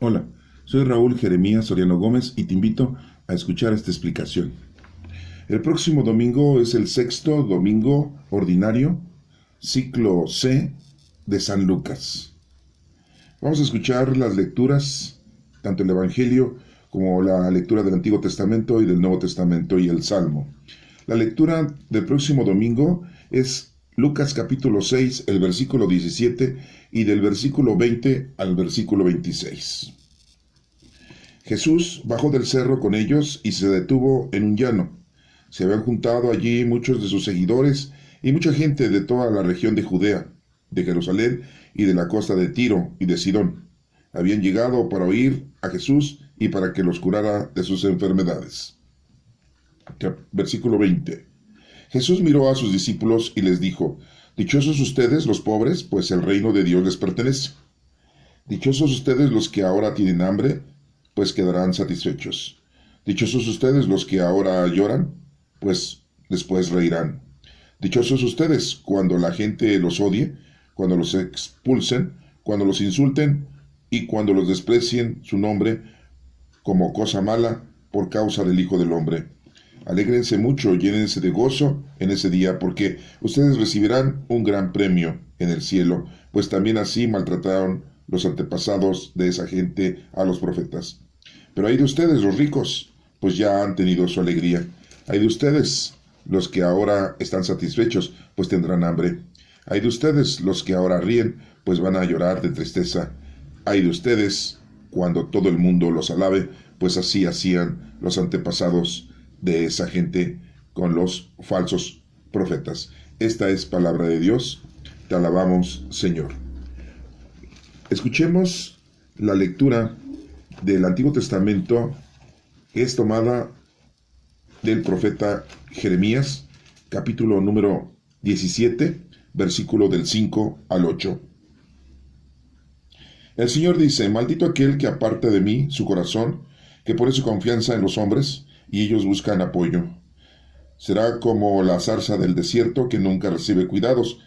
Hola, soy Raúl Jeremías Soriano Gómez y te invito a escuchar esta explicación. El próximo domingo es el sexto domingo ordinario, ciclo C de San Lucas. Vamos a escuchar las lecturas, tanto el Evangelio como la lectura del Antiguo Testamento y del Nuevo Testamento y el Salmo. La lectura del próximo domingo es Lucas capítulo 6, el versículo 17 y del versículo 20 al versículo 26. Jesús bajó del cerro con ellos y se detuvo en un llano. Se habían juntado allí muchos de sus seguidores y mucha gente de toda la región de Judea, de Jerusalén y de la costa de Tiro y de Sidón. Habían llegado para oír a Jesús y para que los curara de sus enfermedades. Versículo 20. Jesús miró a sus discípulos y les dijo: Dichosos ustedes los pobres, pues el reino de Dios les pertenece. Dichosos ustedes los que ahora tienen hambre, pues quedarán satisfechos. Dichosos ustedes los que ahora lloran, pues después reirán. Dichosos ustedes cuando la gente los odie, cuando los expulsen, cuando los insulten y cuando los desprecien su nombre como cosa mala por causa del Hijo del Hombre. Alégrense mucho, llénense de gozo en ese día, porque ustedes recibirán un gran premio en el cielo, pues también así maltrataron los antepasados de esa gente a los profetas. Pero hay de ustedes los ricos, pues ya han tenido su alegría. Hay de ustedes los que ahora están satisfechos, pues tendrán hambre. Hay de ustedes los que ahora ríen, pues van a llorar de tristeza. Hay de ustedes cuando todo el mundo los alabe, pues así hacían los antepasados de esa gente con los falsos profetas. Esta es palabra de Dios. Te alabamos, Señor. Escuchemos la lectura del Antiguo Testamento, que es tomada del profeta Jeremías, capítulo número 17, versículo del 5 al 8. El Señor dice: Maldito aquel que aparte de mí su corazón, que pone su confianza en los hombres, y ellos buscan apoyo. Será como la zarza del desierto que nunca recibe cuidados,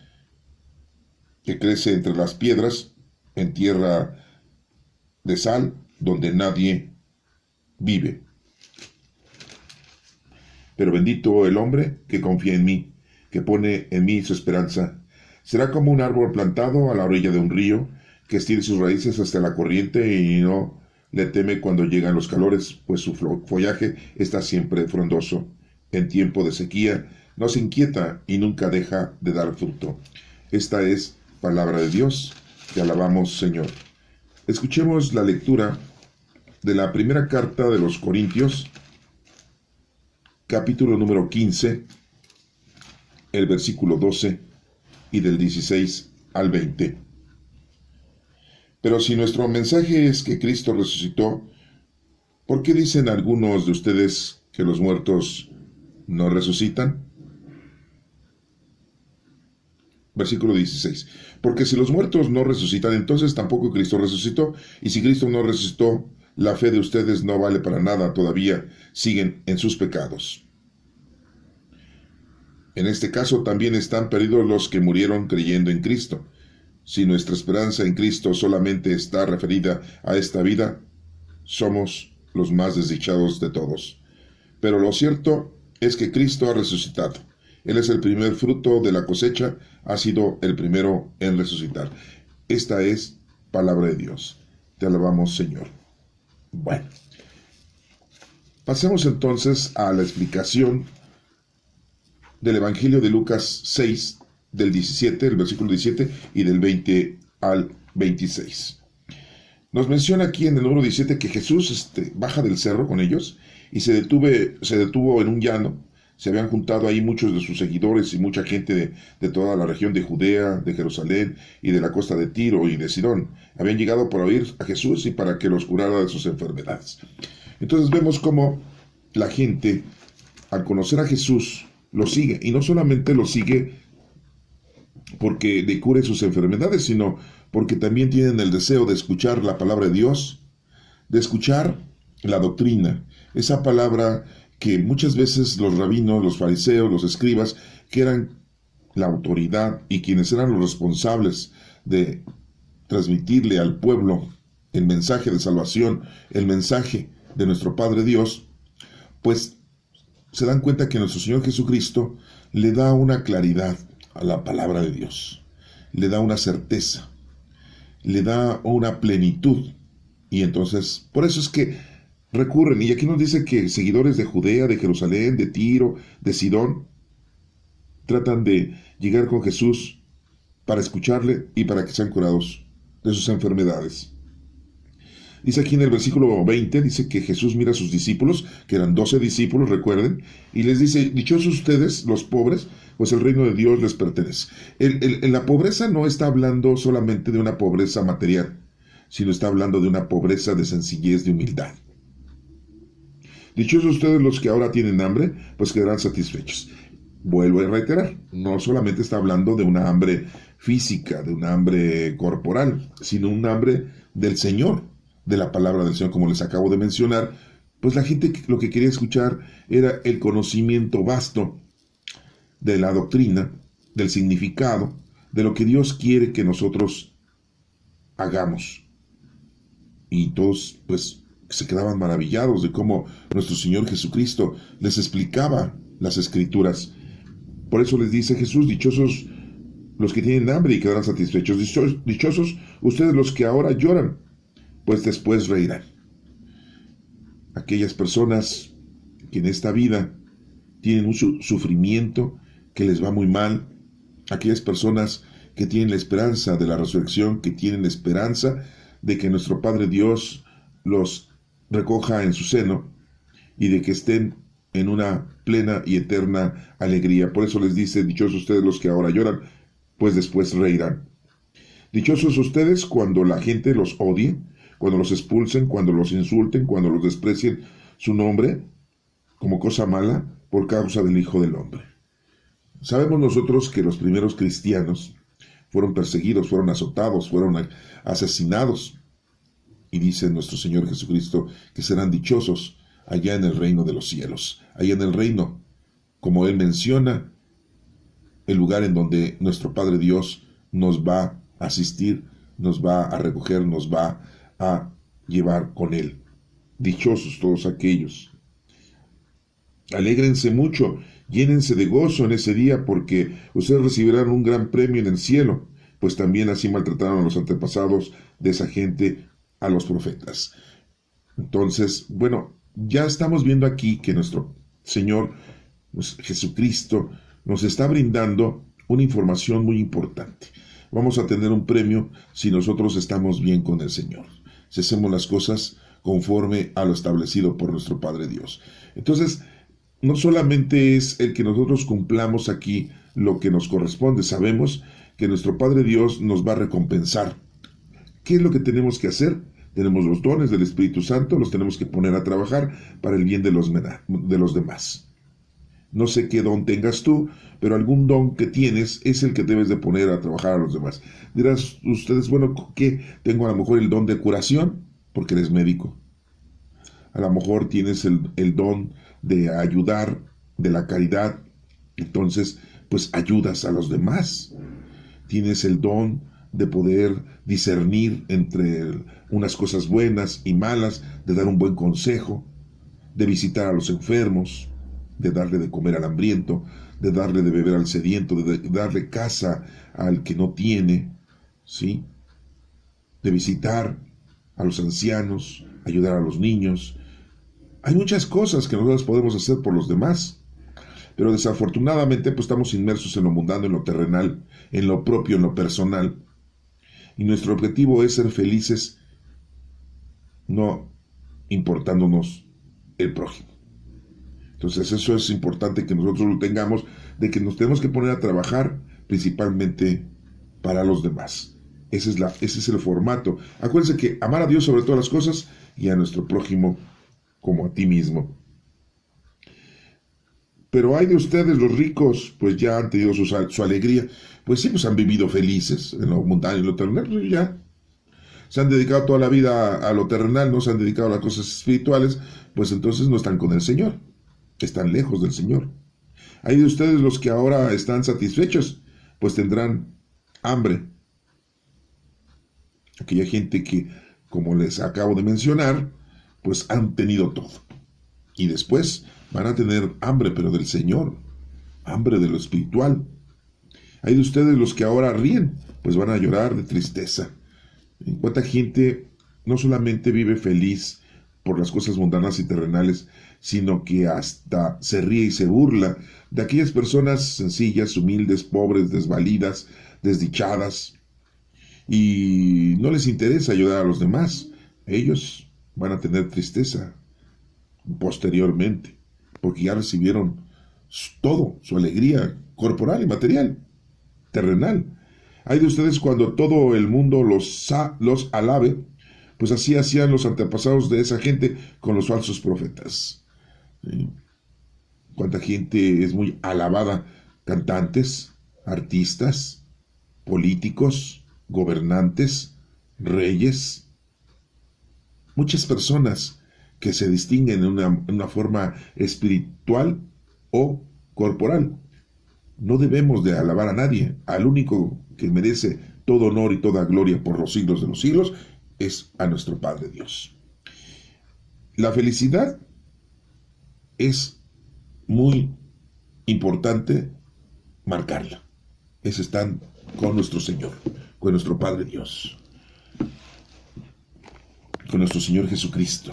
que crece entre las piedras, en tierra de sal, donde nadie vive. Pero bendito el hombre que confía en mí, que pone en mí su esperanza. Será como un árbol plantado a la orilla de un río, que estire sus raíces hasta la corriente y no le teme cuando llegan los calores, pues su follaje está siempre frondoso. En tiempo de sequía no se inquieta y nunca deja de dar fruto. Esta es palabra de Dios. Te alabamos, Señor. Escuchemos la lectura de la primera carta de los Corintios, capítulo número 15, el versículo 12 y del 16 al 20. Pero si nuestro mensaje es que Cristo resucitó, ¿por qué dicen algunos de ustedes que los muertos no resucitan? Versículo 16. Porque si los muertos no resucitan, entonces tampoco Cristo resucitó. Y si Cristo no resucitó, la fe de ustedes no vale para nada, todavía siguen en sus pecados. En este caso también están perdidos los que murieron creyendo en Cristo. Si nuestra esperanza en Cristo solamente está referida a esta vida, somos los más desdichados de todos. Pero lo cierto es que Cristo ha resucitado. Él es el primer fruto de la cosecha, ha sido el primero en resucitar. Esta es palabra de Dios. Te alabamos, Señor. Bueno, pasemos entonces a la explicación del Evangelio de Lucas 6, del 17, el versículo 17, y del 20 al 26. Nos menciona aquí en el número 17 que Jesús baja del cerro con ellos y se detuvo en un llano. Se habían juntado ahí muchos de sus seguidores y mucha gente de toda la región de Judea, de Jerusalén y de la costa de Tiro y de Sidón. Habían llegado para oír a Jesús y para que los curara de sus enfermedades. Entonces vemos cómo la gente, al conocer a Jesús, lo sigue. Y no solamente lo sigue porque le cure sus enfermedades, sino porque también tienen el deseo de escuchar la palabra de Dios, de escuchar la doctrina, esa palabra que muchas veces los rabinos, los fariseos, los escribas, que eran la autoridad y quienes eran los responsables de transmitirle al pueblo el mensaje de salvación, el mensaje de nuestro Padre Dios, pues se dan cuenta que nuestro Señor Jesucristo le da una claridad a la palabra de Dios, le da una certeza, le da una plenitud. Y entonces, por eso es que recurren, y aquí nos dice que seguidores de Judea, de Jerusalén, de Tiro, de Sidón, tratan de llegar con Jesús para escucharle y para que sean curados de sus enfermedades. Dice aquí en el versículo 20, dice que Jesús mira a sus discípulos, que eran 12 discípulos, recuerden, y les dice, dichosos ustedes, los pobres, pues el reino de Dios les pertenece. La pobreza no está hablando solamente de una pobreza material, sino está hablando de una pobreza de sencillez, de humildad. Dichosos ustedes los que ahora tienen hambre, pues quedarán satisfechos. Vuelvo a reiterar, no solamente está hablando de una hambre física, de una hambre corporal, sino un hambre del Señor, de la palabra del Señor, como les acabo de mencionar. Pues la gente lo que quería escuchar era el conocimiento vasto de la doctrina, del significado, de lo que Dios quiere que nosotros hagamos. Y todos, pues, se quedaban maravillados de cómo nuestro Señor Jesucristo les explicaba las Escrituras. Por eso les dice Jesús, dichosos los que tienen hambre y quedarán satisfechos. Dichosos ustedes los que ahora lloran, pues después reirán. Aquellas personas que en esta vida tienen un sufrimiento, que les va muy mal, aquellas personas que tienen la esperanza de la resurrección, que tienen la esperanza de que nuestro Padre Dios los recoja en su seno y de que estén en una plena y eterna alegría. Por eso les dice, dichosos ustedes los que ahora lloran, pues después reirán. Dichosos ustedes cuando la gente los odie, cuando los expulsen, cuando los insulten, cuando los desprecien su nombre como cosa mala por causa del Hijo del Hombre. Sabemos nosotros que los primeros cristianos fueron perseguidos, fueron azotados, fueron asesinados. Y dice nuestro Señor Jesucristo que serán dichosos allá en el reino de los cielos, allá en el reino, como Él menciona, el lugar en donde nuestro Padre Dios nos va a asistir, nos va a recoger, nos va a llevar con Él. Dichosos todos aquellos. Alégrense mucho, llénense de gozo en ese día, porque ustedes recibirán un gran premio en el cielo, pues también así maltrataron a los antepasados de esa gente, a los profetas. Entonces, bueno, ya estamos viendo aquí que nuestro Señor Jesucristo nos está brindando una información muy importante. Vamos a tener un premio si nosotros estamos bien con el Señor, si hacemos las cosas conforme a lo establecido por nuestro Padre Dios. Entonces, no solamente es el que nosotros cumplamos aquí lo que nos corresponde, sabemos que nuestro Padre Dios nos va a recompensar. ¿Qué es lo que tenemos que hacer? Tenemos los dones del Espíritu Santo, los tenemos que poner a trabajar para el bien de los demás. No sé qué don tengas tú, pero algún don que tienes es el que debes de poner a trabajar a los demás. Dirán ustedes, bueno, ¿qué? Tengo a lo mejor el don de curación, porque eres médico. A lo mejor tienes el don de ayudar, de la caridad, entonces pues ayudas a los demás. Tienes el don de poder discernir entre unas cosas buenas y malas, de dar un buen consejo, de visitar a los enfermos, de darle de comer al hambriento, de darle de beber al sediento, de darle casa al que no tiene, ¿sí? De visitar a los ancianos, ayudar a los niños. Hay muchas cosas que nosotros podemos hacer por los demás, pero desafortunadamente pues estamos inmersos en lo mundano, en lo terrenal, en lo propio, en lo personal, y nuestro objetivo es ser felices, no importándonos el prójimo. Entonces eso es importante que nosotros lo tengamos, de que nos tenemos que poner a trabajar principalmente para los demás. Ese es el formato. Acuérdense que amar a Dios sobre todas las cosas y a nuestro prójimo como a ti mismo. Pero hay de ustedes los ricos, pues ya han tenido su alegría, pues sí, pues han vivido felices en lo mundano y en lo terrenal, pues ya se han dedicado toda la vida a lo terrenal, no se han dedicado a las cosas espirituales, pues entonces no están con el Señor, están lejos del Señor. Hay de ustedes los que ahora están satisfechos, pues tendrán hambre. Aquella gente que como les acabo de mencionar, pues han tenido todo. Y después van a tener hambre, pero del Señor, hambre de lo espiritual. Hay de ustedes los que ahora ríen, pues van a llorar de tristeza. ¿Cuánta gente no solamente vive feliz por las cosas mundanas y terrenales, sino que hasta se ríe y se burla de aquellas personas sencillas, humildes, pobres, desvalidas, desdichadas, y no les interesa ayudar a los demás? Ellos van a tener tristeza posteriormente, porque ya recibieron todo, su alegría corporal y material, terrenal. Hay de ustedes cuando todo el mundo los alabe, pues así hacían los antepasados de esa gente con los falsos profetas. ¿Sí? Cuánta gente es muy alabada, cantantes, artistas, políticos, gobernantes, reyes, muchas personas que se distinguen en una forma espiritual o corporal. No debemos de alabar a nadie. Al único que merece todo honor y toda gloria por los siglos de los siglos es a nuestro Padre Dios. La felicidad es muy importante marcarla. Es estar con nuestro Señor, con nuestro Padre Dios, con nuestro Señor Jesucristo.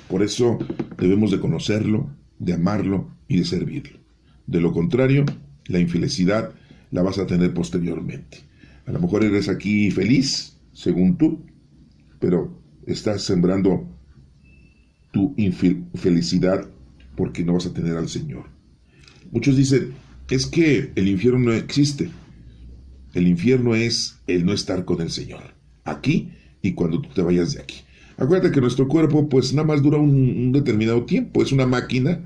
Por eso debemos de conocerlo, de amarlo y de servirlo. De lo contrario, la infelicidad la vas a tener posteriormente. A lo mejor eres aquí feliz, según tú, pero estás sembrando tu infelicidad porque no vas a tener al Señor. Muchos dicen, es que el infierno no existe. El infierno es el no estar con el Señor, aquí y cuando tú te vayas de aquí. Acuérdate que nuestro cuerpo pues nada más dura un determinado tiempo, es una máquina,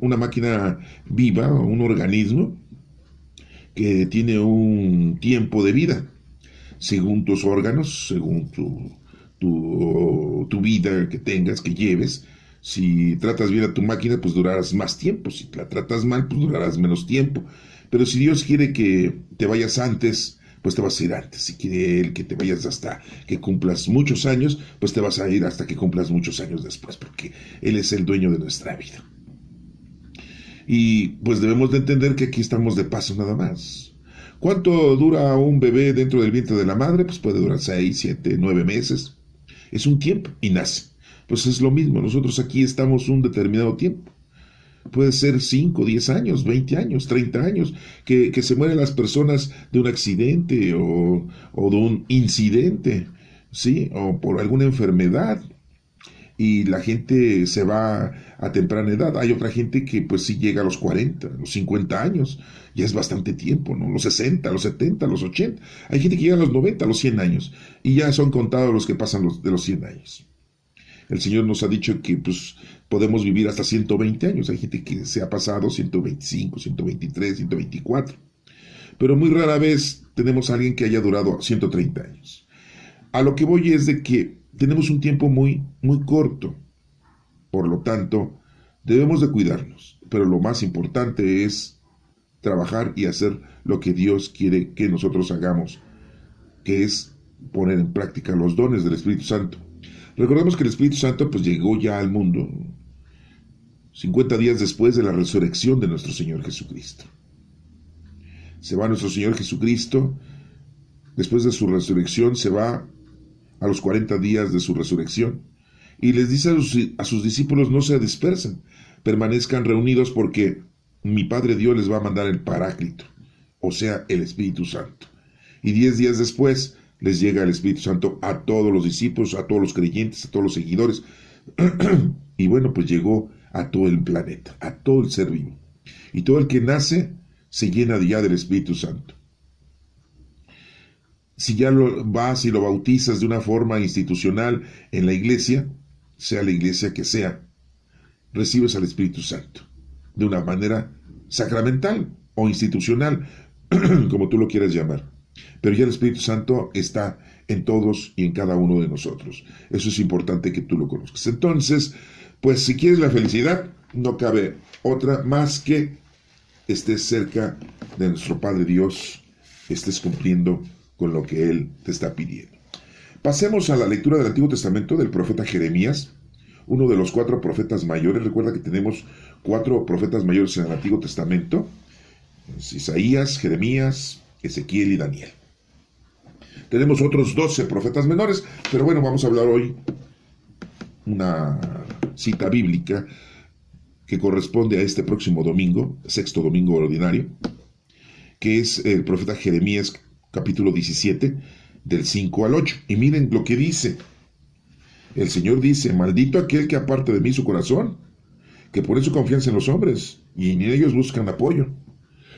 una máquina viva, un organismo que tiene un tiempo de vida, según tus órganos, según tu vida que tengas, que lleves. Si tratas bien a tu máquina, pues durarás más tiempo. Si la tratas mal, pues durarás menos tiempo. Pero si Dios quiere que te vayas antes, pues te vas a ir antes. Si quiere Él que te vayas hasta que cumplas muchos años, pues te vas a ir hasta que cumplas muchos años después, porque Él es el dueño de nuestra vida. Y pues debemos de entender que aquí estamos de paso nada más. ¿Cuánto dura un bebé dentro del vientre de la madre? Pues puede durar 6, 7, 9 meses. Es un tiempo y nace. Pues es lo mismo, nosotros aquí estamos un determinado tiempo. Puede ser 5, 10 años, 20 años, 30 años, que se mueren las personas de un accidente o de un incidente, ¿sí? O por alguna enfermedad. Y la gente se va a temprana edad. Hay otra gente que pues sí llega a los 40, los 50 años. Ya es bastante tiempo, ¿no? Los 60, los 70, los 80. Hay gente que llega a los 90, a los 100 años. Y ya son contados los que pasan de los 100 años. El Señor nos ha dicho que pues podemos vivir hasta 120 años. Hay gente que se ha pasado 125, 123, 124. Pero muy rara vez tenemos a alguien que haya durado 130 años. A lo que voy es de que tenemos un tiempo muy, muy corto. Por lo tanto, debemos de cuidarnos. Pero lo más importante es trabajar y hacer lo que Dios quiere que nosotros hagamos, que es poner en práctica los dones del Espíritu Santo. Recordemos que el Espíritu Santo pues llegó ya al mundo 50 días después de la resurrección de nuestro Señor Jesucristo. Se va nuestro Señor Jesucristo, después de su resurrección se va a los 40 días de su resurrección y les dice a sus discípulos: no se dispersen, permanezcan reunidos porque mi Padre Dios les va a mandar el Paráclito, o sea, el Espíritu Santo. Y 10 días después les llega el Espíritu Santo a todos los discípulos, a todos los creyentes, a todos los seguidores. Y bueno, pues llegó a todo el planeta, a todo el ser vivo. Y todo el que nace se llena ya del Espíritu Santo. Si ya vas y lo bautizas de una forma institucional en la iglesia, sea la iglesia que sea, recibes al Espíritu Santo de una manera sacramental o institucional, como tú lo quieras llamar. Pero ya el Espíritu Santo está en todos y en cada uno de nosotros. Eso es importante que tú lo conozcas. Entonces, pues si quieres la felicidad, no cabe otra más que estés cerca de nuestro Padre Dios, estés cumpliendo con lo que Él te está pidiendo. Pasemos a la lectura del Antiguo Testamento del profeta Jeremías, uno de los 4 profetas mayores. Recuerda que tenemos 4 profetas mayores en el Antiguo Testamento: Isaías, Jeremías, Ezequiel y Daniel. Tenemos otros 12 profetas menores, pero bueno, vamos a hablar hoy una cita bíblica que corresponde a este próximo domingo, sexto domingo ordinario, que es el profeta Jeremías, capítulo 17, del 5 al 8. Y miren lo que dice. El Señor dice: maldito aquel que aparte de mí su corazón, que pone su confianza en los hombres, y en ellos buscan apoyo.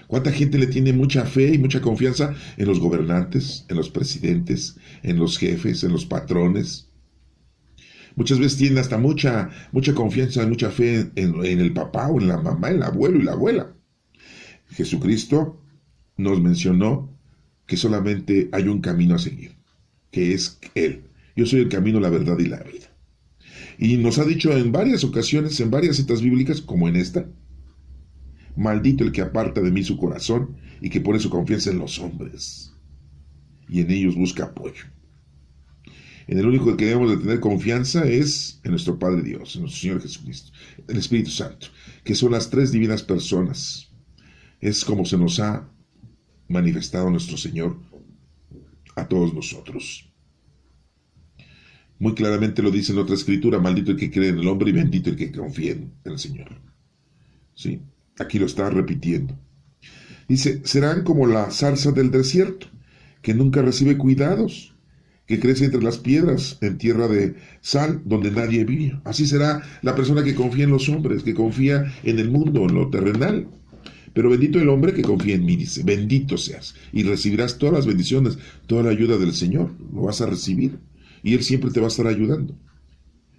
¿Cuánta gente le tiene mucha fe y mucha confianza en los gobernantes, en los presidentes, en los jefes, en los patrones? Muchas veces tienen hasta mucha confianza, mucha fe en el papá o en la mamá, el abuelo y la abuela. Jesucristo nos mencionó que solamente hay un camino a seguir, que es Él. Yo soy el camino, la verdad y la vida. Y nos ha dicho en varias ocasiones, en varias citas bíblicas, como en esta: maldito el que aparta de mí su corazón y que pone su confianza en los hombres y en ellos busca apoyo. En el único que debemos de tener confianza es en nuestro Padre Dios, en nuestro Señor Jesucristo, en el Espíritu Santo, que son las 3 divinas personas. Es como se nos ha manifestado nuestro Señor a todos nosotros. Muy claramente lo dice en otra escritura: maldito el que cree en el hombre y bendito el que confía en el Señor. ¿Sí? Aquí lo está repitiendo. Dice: serán como la zarza del desierto, que nunca recibe cuidados, que crece entre las piedras, en tierra de sal, donde nadie vive. Así será la persona que confía en los hombres, que confía en el mundo, en lo terrenal. Pero bendito el hombre que confía en mí, dice: bendito seas, y recibirás todas las bendiciones, toda la ayuda del Señor. Lo vas a recibir, y Él siempre te va a estar ayudando.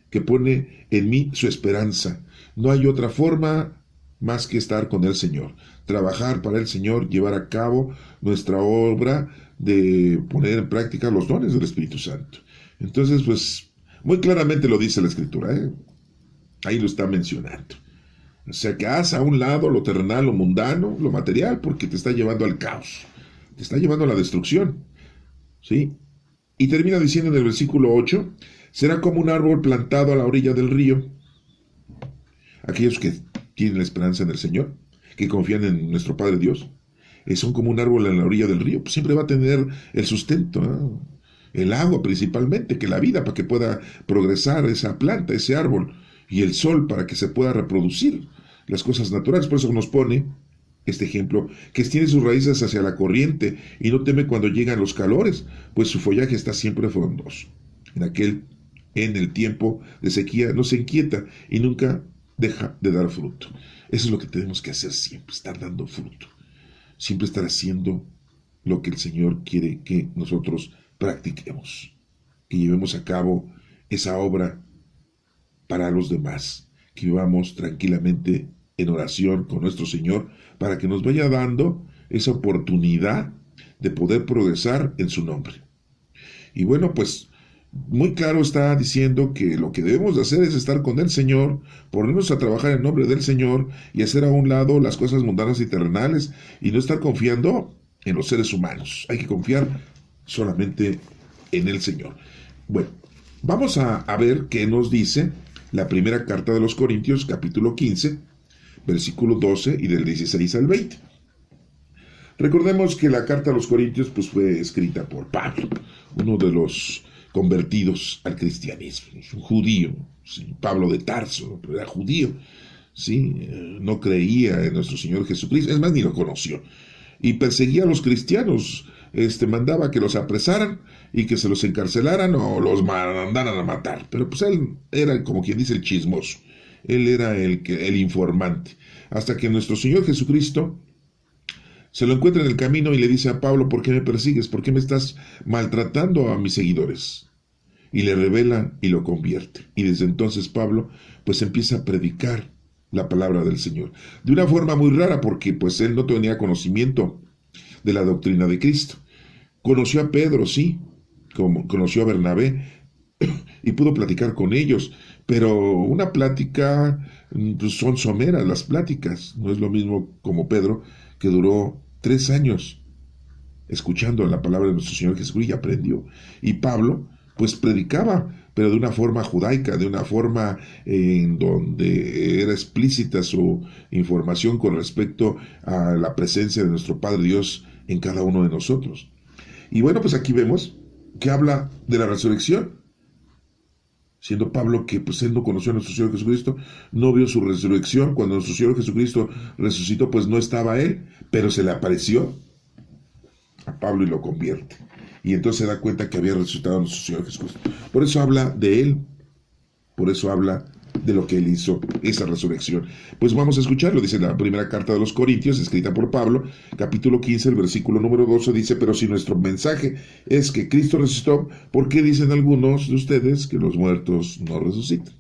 Que pone en mí su esperanza. No hay otra forma más que estar con el Señor, trabajar para el Señor, llevar a cabo nuestra obra de poner en práctica los dones del Espíritu Santo. Entonces, pues, muy claramente lo dice la Escritura, ¿eh? Ahí lo está mencionando. O sea, que haz a un lado lo terrenal, lo mundano, lo material, porque te está llevando al caos, te está llevando a la destrucción, ¿sí? Y termina diciendo en el versículo 8: será como un árbol plantado a la orilla del río. Aquellos que tienen la esperanza en el Señor, que confían en nuestro Padre Dios, son como un árbol en la orilla del río. Pues siempre va a tener el sustento, ¿no? El agua principalmente, que la vida, para que pueda progresar esa planta, ese árbol, y el sol para que se pueda reproducir las cosas naturales. Por eso nos pone este ejemplo: que tiene sus raíces hacia la corriente y no teme cuando llegan los calores, pues su follaje está siempre frondoso. En el tiempo de sequía no se inquieta y nunca deja de dar fruto. Eso es lo que tenemos que hacer siempre: estar dando fruto, siempre estar haciendo lo que el Señor quiere que nosotros practiquemos, que llevemos a cabo esa obra para los demás, que vivamos tranquilamente en oración con nuestro Señor para que nos vaya dando esa oportunidad de poder progresar en su nombre. Y bueno, pues muy claro está diciendo que lo que debemos de hacer es estar con el Señor, ponernos a trabajar en nombre del Señor y hacer a un lado las cosas mundanas y terrenales y no estar confiando en los seres humanos. Hay que confiar solamente en el Señor. Bueno, vamos a ver qué nos dice la primera carta de los Corintios, capítulo 15, versículo 12 y del 16 al 20. Recordemos que la carta a los Corintios pues, fue escrita por Pablo, uno de los convertidos al cristianismo, un judío, ¿sí? Pablo de Tarso, pero era judío, ¿sí? No creía en nuestro Señor Jesucristo, es más, ni lo conoció, y perseguía a los cristianos, mandaba que los apresaran y que se los encarcelaran o los mandaran a matar. Pero pues él era, como quien dice, el chismoso, él era el informante, hasta que nuestro Señor Jesucristo se lo encuentra en el camino y le dice a Pablo: ¿por qué me persigues? ¿Por qué me estás maltratando a mis seguidores? Y le revela y lo convierte. Y desde entonces Pablo pues empieza a predicar la palabra del Señor. De una forma muy rara, porque pues él no tenía conocimiento de la doctrina de Cristo. Conoció a Pedro, sí, conoció a Bernabé y pudo platicar con ellos, pero una plática, pues son someras las pláticas. No es lo mismo como Pedro, que duró 3 años escuchando la palabra de nuestro Señor Jesucristo y aprendió. Y Pablo, pues predicaba, pero de una forma judaica, de una forma en donde era explícita su información con respecto a la presencia de nuestro Padre Dios en cada uno de nosotros. Y bueno, pues aquí vemos que habla de la resurrección, siendo Pablo que pues él no conoció a nuestro Señor Jesucristo, no vio su resurrección. Cuando nuestro Señor Jesucristo resucitó, pues no estaba él, pero se le apareció a Pablo y lo convierte. Y entonces se da cuenta que había resucitado a nuestro Señor Jesucristo. Por eso habla de él, por eso habla de lo que él hizo, esa resurrección. Pues vamos a escucharlo, dice la primera carta de los Corintios, escrita por Pablo, capítulo 15, el versículo número 12, dice: pero si nuestro mensaje es que Cristo resucitó, ¿por qué dicen algunos de ustedes que los muertos no resucitan?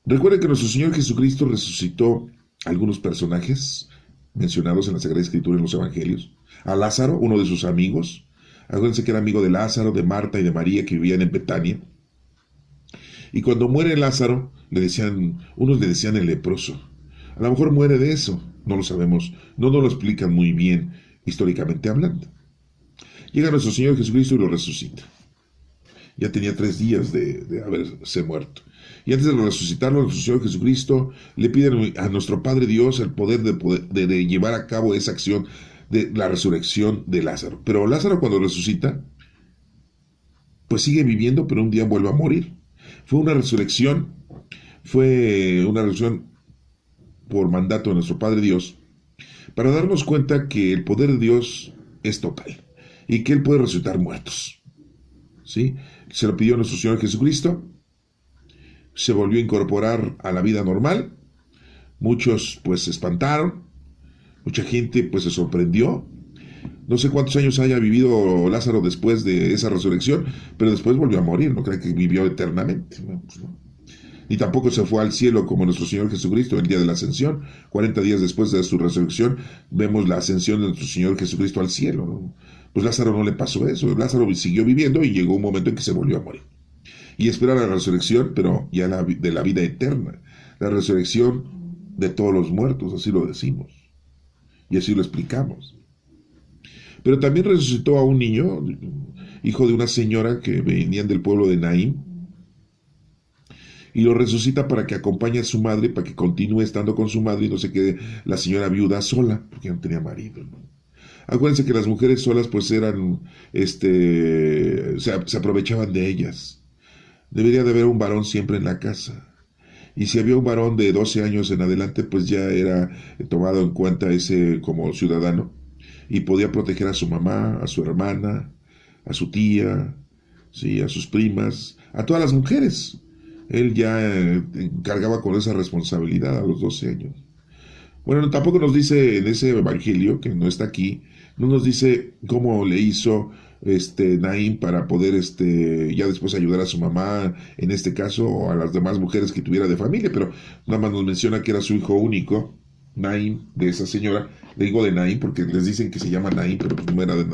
Recuerden que nuestro Señor Jesucristo resucitó a algunos personajes mencionados en la Sagrada Escritura y en los Evangelios. A Lázaro, uno de sus amigos. Acuérdense que era amigo de Lázaro, de Marta y de María, que vivían en Betania. Y cuando muere Lázaro, unos le decían el leproso. A lo mejor muere de eso, no lo sabemos, no nos lo explican muy bien históricamente hablando. Llega nuestro Señor Jesucristo y lo resucita. Ya tenía 3 días de haberse muerto. Y antes de resucitarlo, nuestro Señor Jesucristo le pide a nuestro Padre Dios el poder de llevar a cabo esa acción de la resurrección de Lázaro. Pero Lázaro, cuando resucita, pues sigue viviendo, pero un día vuelve a morir. Fue una resurrección por mandato de nuestro Padre Dios, para darnos cuenta que el poder de Dios es total y que Él puede resucitar muertos. ¿Sí? Se lo pidió nuestro Señor Jesucristo, se volvió a incorporar a la vida normal. Muchos pues se espantaron, mucha gente pues se sorprendió. No sé cuántos años haya vivido Lázaro después de esa resurrección, pero después volvió a morir, no creo que vivió eternamente. Pues no. Ni tampoco se fue al cielo como nuestro Señor Jesucristo el día de la ascensión. 40 días después de su resurrección vemos la ascensión de nuestro Señor Jesucristo al cielo, ¿no? Pues Lázaro no le pasó eso. Lázaro siguió viviendo y llegó un momento en que se volvió a morir. Y espera la resurrección, pero ya de la vida eterna. La resurrección de todos los muertos, así lo decimos. Y así lo explicamos. Pero también resucitó a un niño, hijo de una señora que venían del pueblo de Naín, y lo resucita para que acompañe a su madre, para que continúe estando con su madre y no se quede la señora viuda sola, porque no tenía marido, ¿no? Acuérdense que las mujeres solas pues eran, se aprovechaban de ellas. Debería de haber un varón siempre en la casa. Y si había un varón de 12 años en adelante, pues ya era tomado en cuenta ese como ciudadano y podía proteger a su mamá, a su hermana, a su tía, ¿sí? A sus primas, a todas las mujeres. Él ya cargaba con esa responsabilidad a los 12 años. Bueno, tampoco nos dice en ese evangelio, que no está aquí, no nos dice cómo le hizo Naín para poder ya después ayudar a su mamá, en este caso, o a las demás mujeres que tuviera de familia, pero nada más nos menciona que era su hijo único, Naín, de esa señora. Le digo de Naín porque les dicen que se llama Naín, pero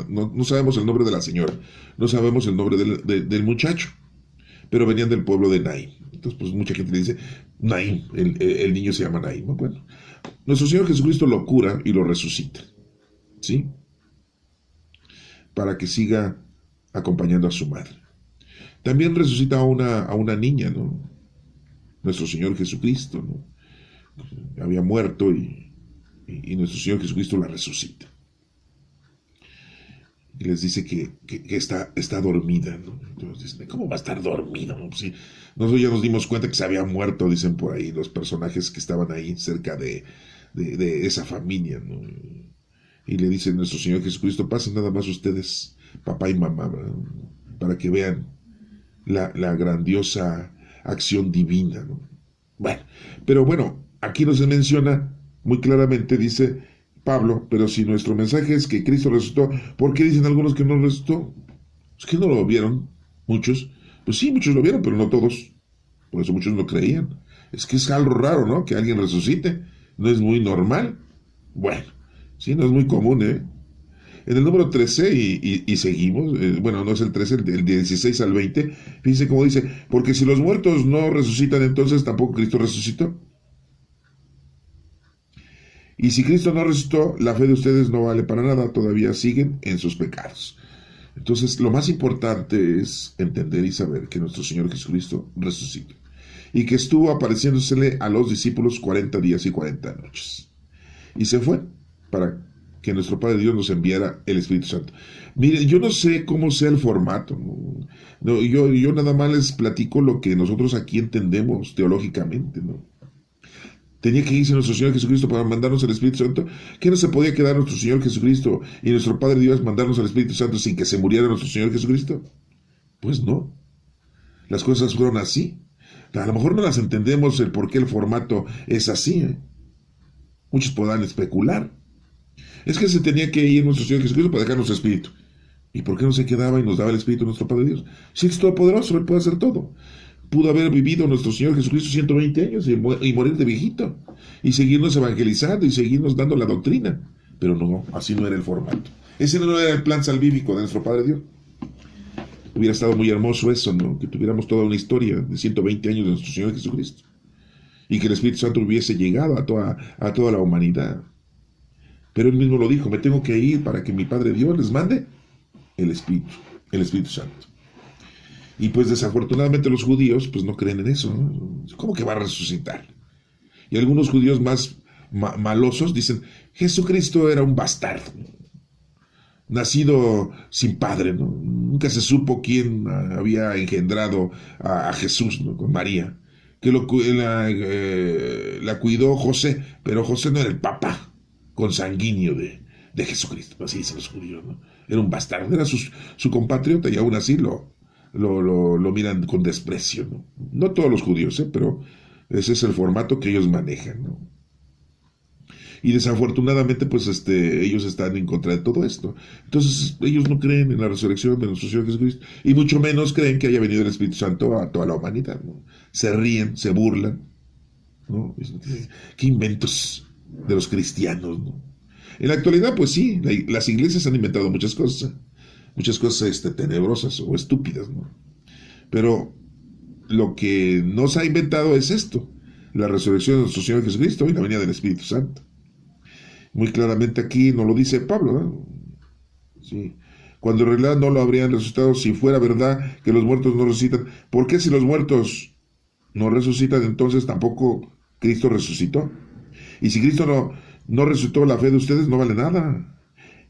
no sabemos el nombre de la señora, no sabemos el nombre del muchacho, pero venían del pueblo de Naín. Entonces, pues mucha gente le dice Naín, el niño se llama Naín. Bueno, nuestro Señor Jesucristo lo cura y lo resucita, ¿sí? Para que siga acompañando a su madre. También resucita a una niña, ¿no? Nuestro Señor Jesucristo, ¿no? Había muerto y nuestro Señor Jesucristo la resucita. Y les dice que está dormida, ¿no? Entonces dicen, ¿cómo va a estar dormida? ¿No? Pues sí, nosotros ya nos dimos cuenta que se había muerto, dicen por ahí, los personajes que estaban ahí cerca de esa familia, ¿no? Y le dice nuestro Señor Jesucristo, pasen nada más ustedes, papá y mamá, ¿verdad? Para que vean la grandiosa acción divina, ¿no? Bueno, aquí nos menciona muy claramente, dice Pablo, pero si nuestro mensaje es que Cristo resucitó, ¿por qué dicen algunos que no resucitó? Es que no lo vieron, muchos. Pues sí, muchos lo vieron, pero no todos. Por eso muchos no creían. Es que es algo raro, ¿no? Que alguien resucite. No es muy normal. Bueno, sí, no es muy común, ¿eh? En el número 13, y seguimos, bueno, no es el 13, el 16 al 20, fíjense cómo dice, porque si los muertos no resucitan, entonces tampoco Cristo resucitó. Y si Cristo no resucitó, la fe de ustedes no vale para nada, todavía siguen en sus pecados. Entonces, lo más importante es entender y saber que nuestro Señor Jesucristo resucitó y que estuvo apareciéndosele a los discípulos 40 días y 40 noches. Y se fue para que nuestro Padre Dios nos enviara el Espíritu Santo. Miren, yo no sé cómo sea el formato. No, yo nada más les platico lo que nosotros aquí entendemos teológicamente, ¿no? Tenía que irse nuestro Señor Jesucristo para mandarnos el Espíritu Santo. ¿Qué no se podía quedar nuestro Señor Jesucristo y nuestro Padre Dios mandarnos el Espíritu Santo sin que se muriera nuestro Señor Jesucristo? Pues no. Las cosas fueron así. A lo mejor no las entendemos el por qué el formato es así, ¿eh? Muchos podrán especular. Es que se tenía que ir nuestro Señor Jesucristo para dejarnos su Espíritu. ¿Y por qué no se quedaba y nos daba el Espíritu nuestro Padre Dios? Si Él es todopoderoso, Él puede hacer todo. Pudo haber vivido nuestro Señor Jesucristo 120 años y morir de viejito, y seguirnos evangelizando y seguirnos dando la doctrina. Pero no, así no era el formato. Ese no era el plan salvífico de nuestro Padre Dios. Hubiera estado muy hermoso eso, ¿no? Que tuviéramos toda una historia de 120 años de nuestro Señor Jesucristo. Y que el Espíritu Santo hubiese llegado a toda la humanidad. Pero Él mismo lo dijo: me tengo que ir para que mi Padre Dios les mande el Espíritu Santo. Y pues desafortunadamente los judíos pues no creen en eso, ¿no? ¿Cómo que va a resucitar? Y algunos judíos más malosos dicen: Jesucristo era un bastardo, nacido sin padre, ¿no? Nunca se supo quién había engendrado a Jesús, ¿no? Con María, que la cuidó José, pero José no era el papá consanguíneo de Jesucristo, así dicen los judíos, ¿no? Era un bastardo, era su compatriota, y aún así lo miran con desprecio, ¿no? No todos los judíos, pero ese es el formato que ellos manejan, ¿no? Y desafortunadamente, pues ellos están en contra de todo esto. Entonces, ellos no creen en la resurrección de nuestro Señor Jesucristo, y mucho menos creen que haya venido el Espíritu Santo a toda la humanidad, ¿no? Se ríen, se burlan, ¿no? ¿Qué inventos de los cristianos, ¿no? En la actualidad, pues sí, las iglesias han inventado muchas cosas tenebrosas o estúpidas, ¿no? Pero lo que no se ha inventado es esto: la resurrección de nuestro Señor Jesucristo y la venida del Espíritu Santo. Muy claramente aquí nos lo dice Pablo, ¿no? Sí. Cuando en realidad no lo habrían resucitado si fuera verdad que los muertos no resucitan. ¿Por qué si los muertos no resucitan, entonces tampoco Cristo resucitó? Y si Cristo no resucitó, la fe de ustedes no vale nada.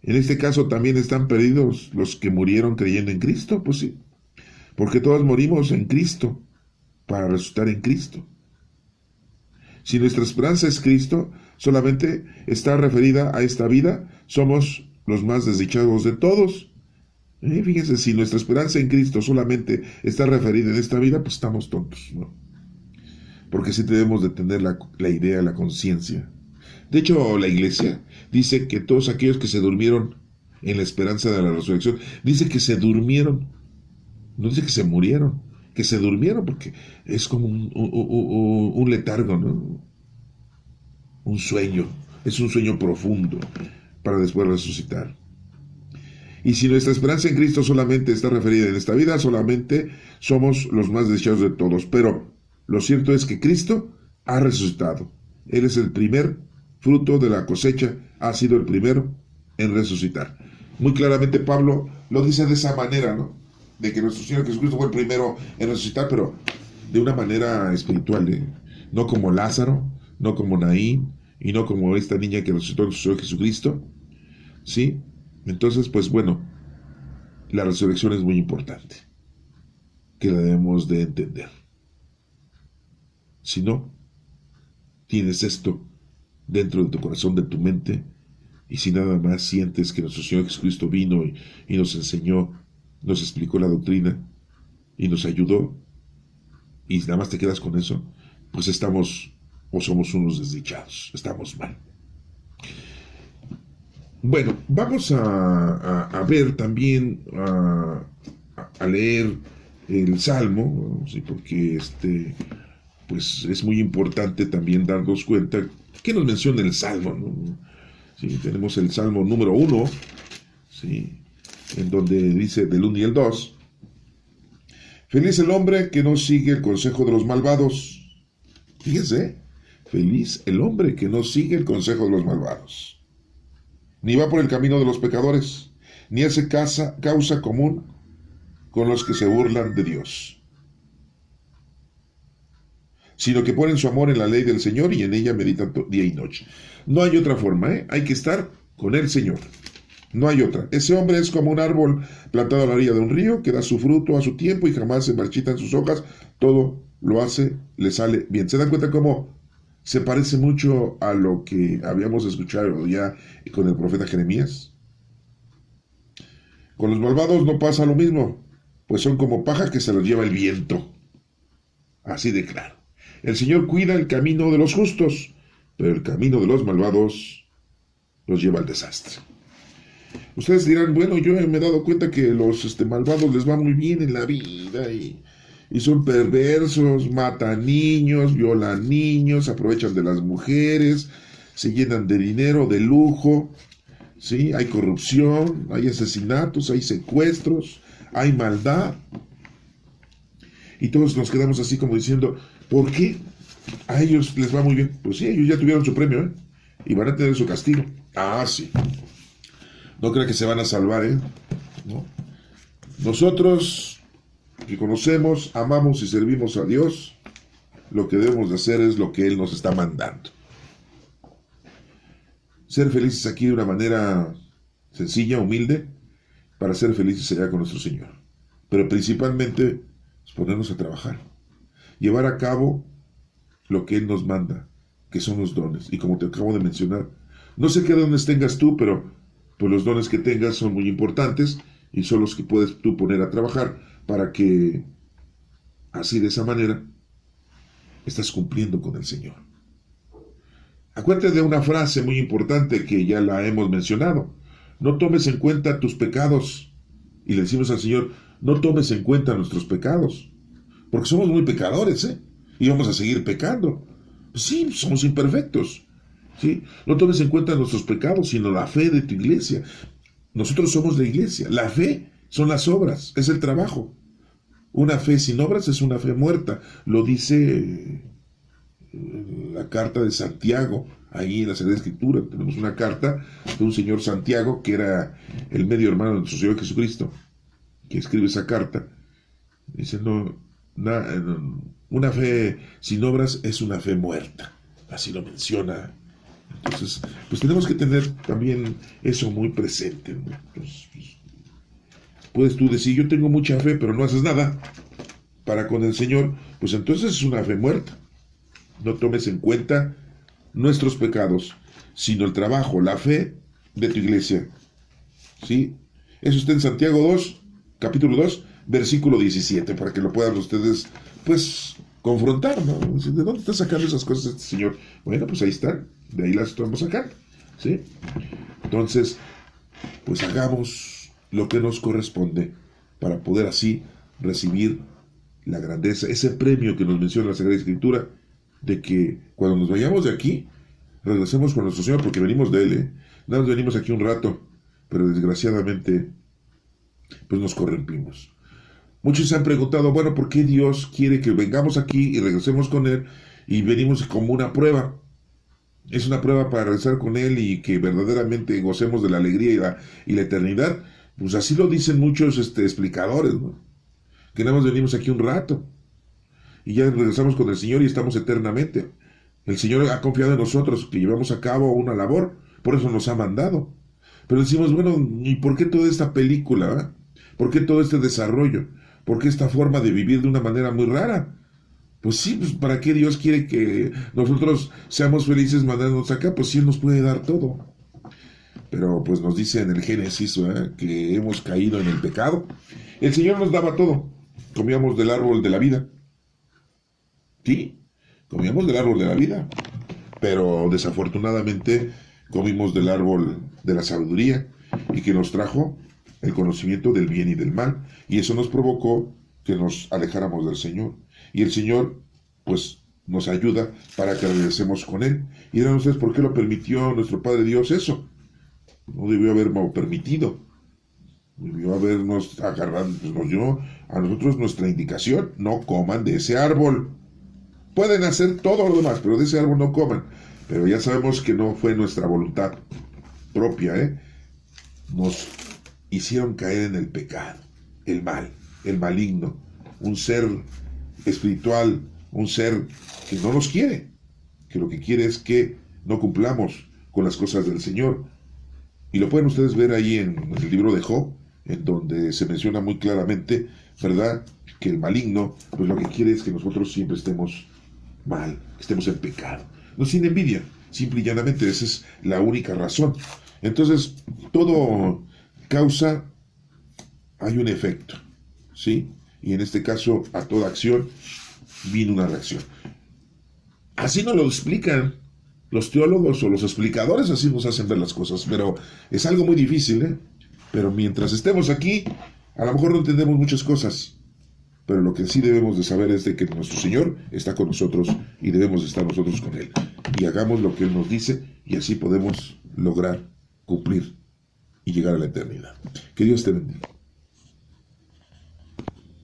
En este caso también están perdidos los que murieron creyendo en Cristo, pues sí, porque todos morimos en Cristo para resucitar en Cristo. Si nuestra esperanza es Cristo, solamente está referida a esta vida, somos los más desdichados de todos. Fíjense, si nuestra esperanza en Cristo solamente está referida en esta vida, pues estamos tontos, ¿no? Porque sí debemos de tener la idea, la conciencia. De hecho, la iglesia dice que todos aquellos que se durmieron en la esperanza de la resurrección, dice que se durmieron, no dice que se murieron, que se durmieron, porque es como un letargo, ¿no? Un sueño, es un sueño profundo para después resucitar. Y si nuestra esperanza en Cristo solamente está referida en esta vida, solamente somos los más deseados de todos. Pero lo cierto es que Cristo ha resucitado. Él es el primer fruto de la cosecha, ha sido el primero en resucitar. Muy claramente Pablo lo dice de esa manera, ¿no? De que nuestro Señor Jesucristo fue el primero en resucitar, pero de una manera espiritual, ¿eh? No como Lázaro, no como Naín, y no como esta niña que resucitó en nuestro Señor Jesucristo, ¿sí? Entonces, pues bueno, la resurrección es muy importante, que la debemos de entender. Si no tienes esto dentro de tu corazón, de tu mente, y si nada más sientes que nuestro Señor Jesucristo vino y nos enseñó, nos explicó la doctrina y nos ayudó, y nada más te quedas con eso, pues estamos o somos unos desdichados, estamos mal. Bueno, vamos a ver también, a leer el Salmo, ¿sí? Porque pues es muy importante también darnos cuenta que nos menciona el Salmo, ¿no? Sí, tenemos el Salmo número 1, ¿sí? En donde dice del 1 y el 2: feliz el hombre que no sigue el consejo de los malvados. Fíjense, feliz el hombre que no sigue el consejo de los malvados, ni va por el camino de los pecadores, ni hace causa común con los que se burlan de Dios, sino que ponen su amor en la ley del Señor y en ella meditan día y noche. No hay otra forma, ¿eh? Hay que estar con el Señor. No hay otra. Ese hombre es como un árbol plantado a la orilla de un río que da su fruto a su tiempo y jamás se marchitan sus hojas. Todo lo hace, le sale bien. ¿Se dan cuenta cómo se parece mucho a lo que habíamos escuchado ya con el profeta Jeremías? Con los malvados no pasa lo mismo, pues son como paja que se los lleva el viento. Así de claro. El Señor cuida el camino de los justos, pero el camino de los malvados los lleva al desastre. Ustedes dirán, bueno, yo me he dado cuenta que los malvados les va muy bien en la vida y son perversos, matan niños, violan niños, aprovechan de las mujeres, se llenan de dinero, de lujo, ¿sí? Hay corrupción, hay asesinatos, hay secuestros, hay maldad. Y todos nos quedamos así como diciendo, ¿por qué a ellos les va muy bien? Pues sí, ellos ya tuvieron su premio, ¿eh? Y van a tener su castigo. Ah, sí. No crean que se van a salvar, ¿eh? ¿No? Nosotros, que conocemos, amamos y servimos a Dios, lo que debemos de hacer es lo que Él nos está mandando. Ser felices aquí de una manera sencilla, humilde, para ser felices allá con nuestro Señor. Pero principalmente, ponernos a trabajar. Llevar a cabo lo que Él nos manda, que son los dones. Y como te acabo de mencionar, no sé qué dones tengas tú, pero pues los dones que tengas son muy importantes y son los que puedes tú poner a trabajar para que así de esa manera estás cumpliendo con el Señor. Acuérdate de una frase muy importante que ya la hemos mencionado. No tomes en cuenta tus pecados. Y le decimos al Señor, no tomes en cuenta nuestros pecados. Porque somos muy pecadores, ¿eh? Y vamos a seguir pecando. Pues sí, somos imperfectos. ¿Sí? No tomes en cuenta nuestros pecados, sino la fe de tu iglesia. Nosotros somos la iglesia. La fe son las obras, es el trabajo. Una fe sin obras es una fe muerta. Lo dice la carta de Santiago, ahí en la Sagrada Escritura. Tenemos una carta de un señor Santiago, que era el medio hermano de nuestro Señor Jesucristo, que escribe esa carta. Dice, una fe sin obras es una fe muerta. Así lo menciona. Entonces, pues tenemos que tener también eso muy presente, ¿no? Pues, puedes tú decir, yo tengo mucha fe, pero no haces nada para con el Señor, pues entonces es una fe muerta. No tomes en cuenta nuestros pecados, sino el trabajo, la fe de tu iglesia. ¿Sí? Eso está en Santiago 2, capítulo 2, versículo 17, para que lo puedan ustedes, pues, confrontar, ¿no? ¿De dónde está sacando esas cosas este señor? Bueno, pues ahí están, de ahí las estamos sacando, ¿sí? Entonces, pues hagamos lo que nos corresponde para poder así recibir la grandeza, ese premio que nos menciona la Sagrada Escritura, de que cuando nos vayamos de aquí, regresemos con nuestro Señor, porque venimos de Él, ¿eh? Nada más venimos aquí un rato, pero desgraciadamente, pues nos corrompimos. Muchos se han preguntado, bueno, ¿por qué Dios quiere que vengamos aquí y regresemos con Él y venimos como una prueba? Es una prueba para regresar con Él y que verdaderamente gocemos de la alegría y la eternidad. Pues así lo dicen muchos explicadores, ¿no? Que nada más venimos aquí un rato y ya regresamos con el Señor y estamos eternamente. El Señor ha confiado en nosotros que llevamos a cabo una labor, por eso nos ha mandado. Pero decimos, bueno, ¿y por qué toda esta película? ¿Por qué todo este desarrollo? ¿Por qué esta forma de vivir de una manera muy rara? Pues sí, pues ¿para qué Dios quiere que nosotros seamos felices mandándonos acá? Pues sí, Él nos puede dar todo. Pero pues nos dice en el Génesis, que hemos caído en el pecado. El Señor nos daba todo. Comíamos del árbol de la vida. Sí, comíamos del árbol de la vida. Pero desafortunadamente comimos del árbol de la sabiduría y que nos trajo el conocimiento del bien y del mal, y eso nos provocó que nos alejáramos del Señor, y el Señor pues nos ayuda para que regresemos con Él. Y dirán ustedes, ¿por qué lo permitió nuestro Padre Dios eso? No debió haberlo permitido, debió habernos agarrado, pues nos dio a nosotros nuestra indicación: no coman de ese árbol. Pueden hacer todo lo demás, pero de ese árbol no coman. Pero ya sabemos que no fue nuestra voluntad propia, nos hicieron caer en el pecado, el mal, el maligno, un ser espiritual, un ser que no nos quiere, que lo que quiere es que no cumplamos con las cosas del Señor. Y lo pueden ustedes ver ahí en el libro de Job, en donde se menciona muy claramente, ¿verdad?, que el maligno, pues lo que quiere es que nosotros siempre estemos mal, estemos en pecado. No sin envidia, simple y llanamente, esa es la única razón. Entonces, todo causa, hay un efecto, ¿sí? Y en este caso, a toda acción viene una reacción. Así nos lo explican los teólogos o los explicadores, así nos hacen ver las cosas, pero es algo muy difícil, ¿eh? Pero mientras estemos aquí, a lo mejor no entendemos muchas cosas, pero lo que sí debemos de saber es de que nuestro Señor está con nosotros y debemos de estar nosotros con Él. Y hagamos lo que Él nos dice y así podemos lograr cumplir y llegar a la eternidad. Que Dios te bendiga.